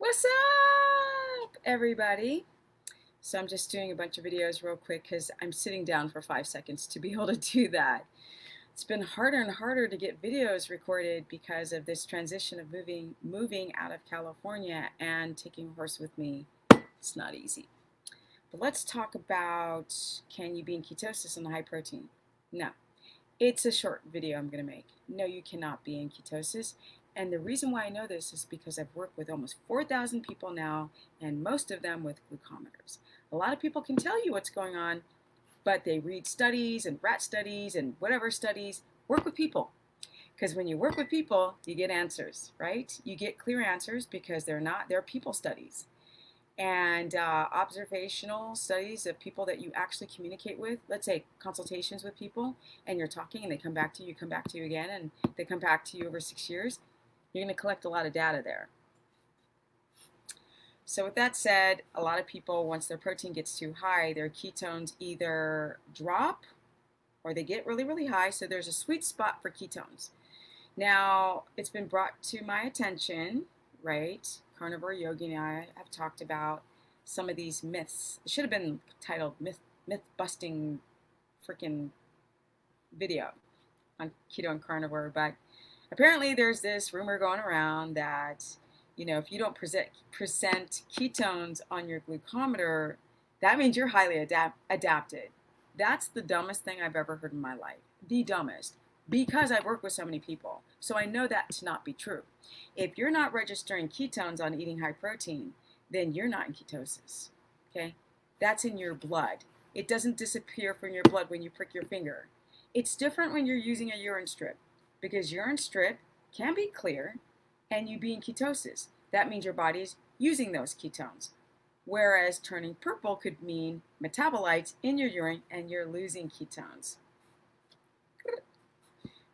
What's up, everybody? So I'm just doing a bunch of videos real quick because I'm sitting down for 5 seconds to be able to do that. It's been harder and harder to get videos recorded because of this transition of moving out of California and taking a horse with me. It's not easy. But let's talk about, can you be in ketosis on high protein? No. It's a short video I'm going to make. No, you cannot be in ketosis. And the reason why I know this is because I've worked with almost 4,000 people now, and most of them with glucometers. A lot of people can tell you what's going on, but they read studies and rat studies and whatever studies. Work with people. Because when you work with people, you get answers, right? You get clear answers because they're people studies and observational studies of people that you actually communicate with. Let's say consultations with people, and you're talking, and they come back to you, come back to you again, and they come back to you over 6 years. You're going to collect a lot of data there. So with that said, a lot of people, once their protein gets too high, their ketones either drop or they get really, really high. So there's a sweet spot for ketones. Now, it's been brought to my attention, right? Carnivore Yogi and I have talked about some of these myths. It should have been titled myth busting freaking video on keto and carnivore, but apparently there's this rumor going around that, if you don't present ketones on your glucometer, that means you're highly adapted. That's the dumbest thing I've ever heard in my life. The dumbest. Because I've worked with so many people. So I know that to not be true. If you're not registering ketones on eating high protein, then you're not in ketosis. Okay? That's in your blood. It doesn't disappear from your blood when you prick your finger. It's different when you're using a urine strip, because urine strip can be clear and you be in ketosis. That means your body's using those ketones. Whereas turning purple could mean metabolites in your urine and you're losing ketones.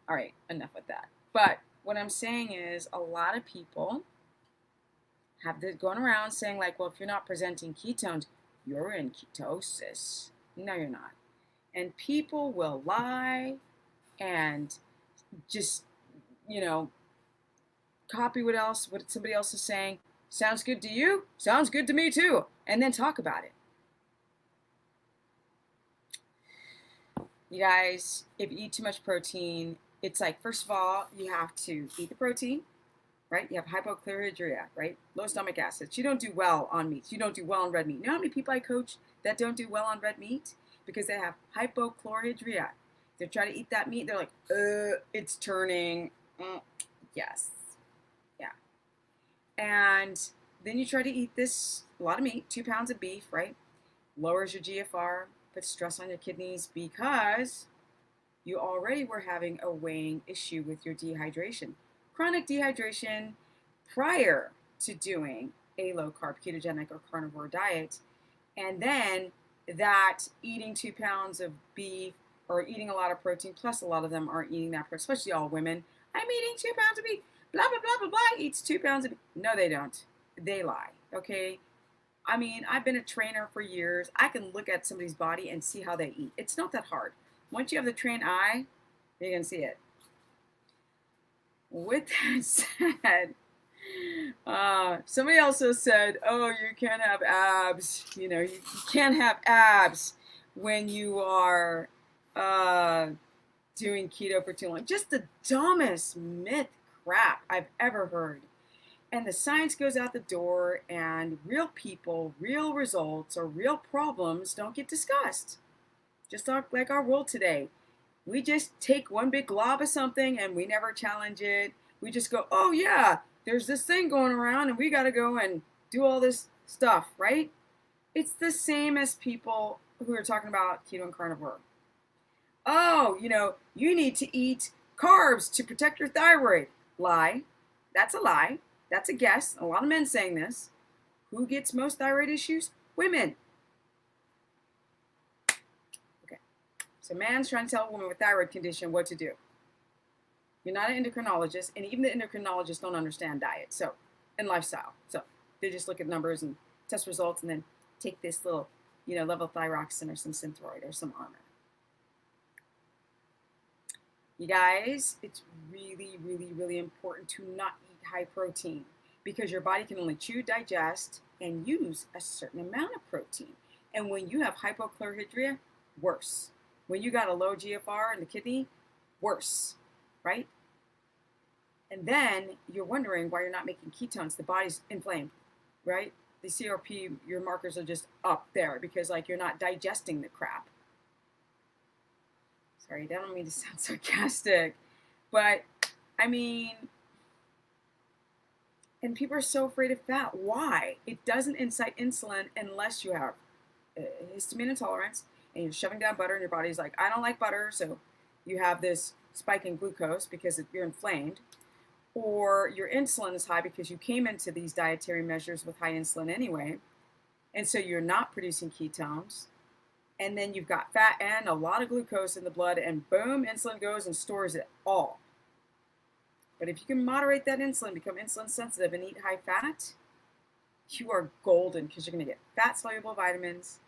All right, enough with that. But what I'm saying is a lot of people have this going around saying like, well, if you're not presenting ketones, you're in ketosis. No, you're not. And people will lie and just, copy what somebody else is saying. Sounds good to you? Sounds good to me too. And then talk about it. You guys, if you eat too much protein, it's like, first of all, you have to eat the protein, right? You have hypochlorhydria, right? Low stomach acids. You don't do well on meats. You don't do well on red meat. You know how many people I coach that don't do well on red meat? Because they have hypochlorhydria. They try to eat that meat. They're like, it's turning. Yes. Yeah. And then you try to eat this, a lot of meat, 2 pounds of beef, right? Lowers your GFR, puts stress on your kidneys because you already were having a weighing issue with your dehydration. Chronic dehydration prior to doing a low carb ketogenic or carnivore diet, and then that eating 2 pounds of beef or eating a lot of protein, plus a lot of them aren't eating that, especially all women. I'm eating 2 pounds of beef, blah, blah, blah, blah, blah, eats 2 pounds of beef. No, they don't. They lie, okay? I mean, I've been a trainer for years. I can look at somebody's body and see how they eat. It's not that hard. Once you have the trained eye, you can see it. With that said, somebody also said, oh, you can't have abs. You can't have abs when you are doing keto for too long. Just the dumbest myth crap I've ever heard. And the science goes out the door, and real people, real results, or real problems don't get discussed. Just like our world today. We just take one big glob of something and we never challenge it. We just go, oh yeah, there's this thing going around and we got to go and do all this stuff, right? It's the same as people who are talking about keto and carnivore. Oh, you need to eat carbs to protect your thyroid. Lie. That's a lie. That's a guess. A lot of men saying this. Who gets most thyroid issues? Women. Okay. So man's trying to tell a woman with thyroid condition what to do. You're not an endocrinologist, and even the endocrinologists don't understand diet and lifestyle. So they just look at numbers and test results and then take this little, level of thyroxine or some Synthroid or some Armor. You guys, it's really, really, really important to not eat high protein. because your body can only chew, digest, and use a certain amount of protein. And when you have hypochlorhydria, worse. When you got a low GFR in the kidney, worse, right? And then you're wondering why you're not making ketones. The body's inflamed, right? The CRP, your markers are just up there because like you're not digesting the crap. Sorry, I don't mean to sound sarcastic, but I mean, and people are so afraid of fat. Why? It doesn't incite insulin unless you have histamine intolerance and you're shoving down butter and your body's like, I don't like butter, so you have this spike in glucose because you're inflamed, or your insulin is high because you came into these dietary measures with high insulin anyway, and so you're not producing ketones, and then you've got fat and a lot of glucose in the blood, and boom, insulin goes and stores it all. But if you can moderate that insulin, become insulin sensitive, and eat high fat, you are golden because you're going to get fat soluble vitamins,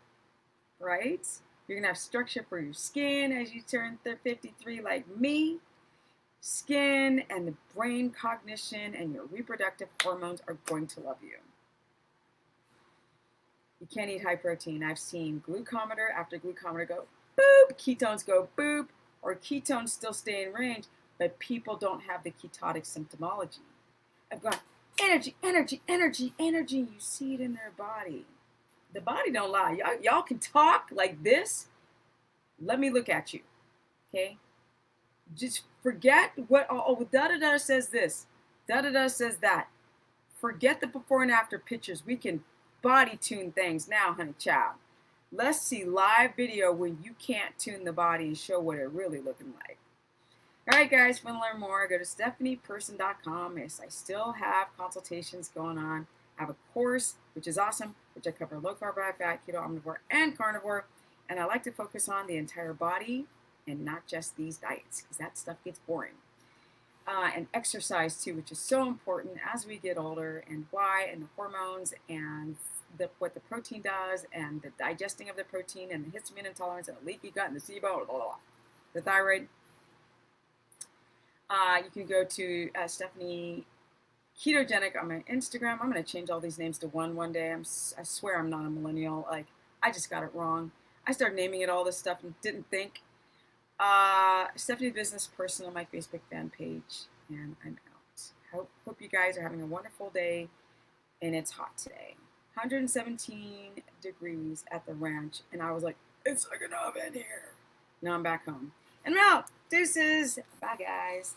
right? You're going to have structure for your skin as you turn 53 like me. Skin and the brain cognition and your reproductive hormones are going to love you. You can't eat high protein. I've seen glucometer after glucometer go boop, ketones go boop, or ketones still stay in range, but people don't have the ketotic symptomology. I've got energy, energy, energy, energy. You see it in their body. The body don't lie. Y'all can talk like this. Let me look at you, okay? Just forget what, oh, da-da-da says this, da-da-da says that. Forget the before and after pictures. We can body tune things now, honey child. Let's see live video when you can't tune the body and show what it really looking like. All right, guys, if you want to learn more, go to stephanieperson.com. Yes, I still have consultations going on. I have a course, which is awesome, which I cover low carb, high fat, keto, omnivore, and carnivore. And I like to focus on the entire body and not just these diets, because that stuff gets boring. And exercise too, which is so important as we get older, and why, and the hormones, and what the protein does, and the digesting of the protein, and the histamine intolerance, and the leaky gut, and the SIBO, blah, blah, blah. The thyroid. You can go to Stephanie Ketogenic on my Instagram. I'm going to change all these names to one day. I swear I'm not a millennial. Like, I just got it wrong. I started naming it all this stuff and didn't think. Stephanie Business Person on my Facebook fan page, and I'm out. Hope you guys are having a wonderful day, and it's hot today. 117 degrees at the ranch, and I was like, it's like an oven here. Now I'm back home. And I'm out. Deuces. Bye, guys.